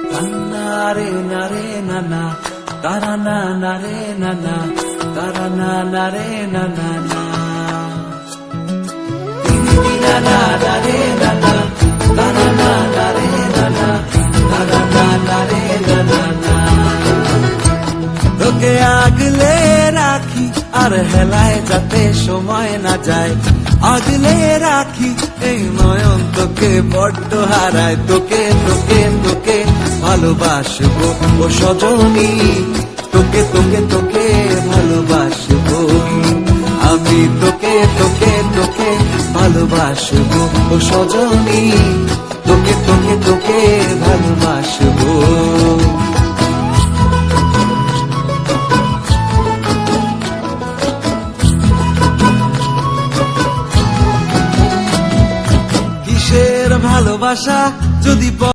নারে নারে নানা তারা না নারে নানা তারা না নারে নানা না দিনা না নারে নানা তারা না নারে নানা তারা না নারে নানা না তোকে আগলে রাখি আর হেলায় যাতে সময় না যায় আগলে রাখি এই নয়ন তোকে বড্ড হারায় তোকে তোকে তোকে ভালোবাসবো ও সজনী তোকে তোকে তোকে ভালোবাসবো আমি তোকে তোকে তোকে ভালোবাসবো ও সজনী তোকে তোকে তোকে ভালোবাসবো কিসের ভালোবাসা যদি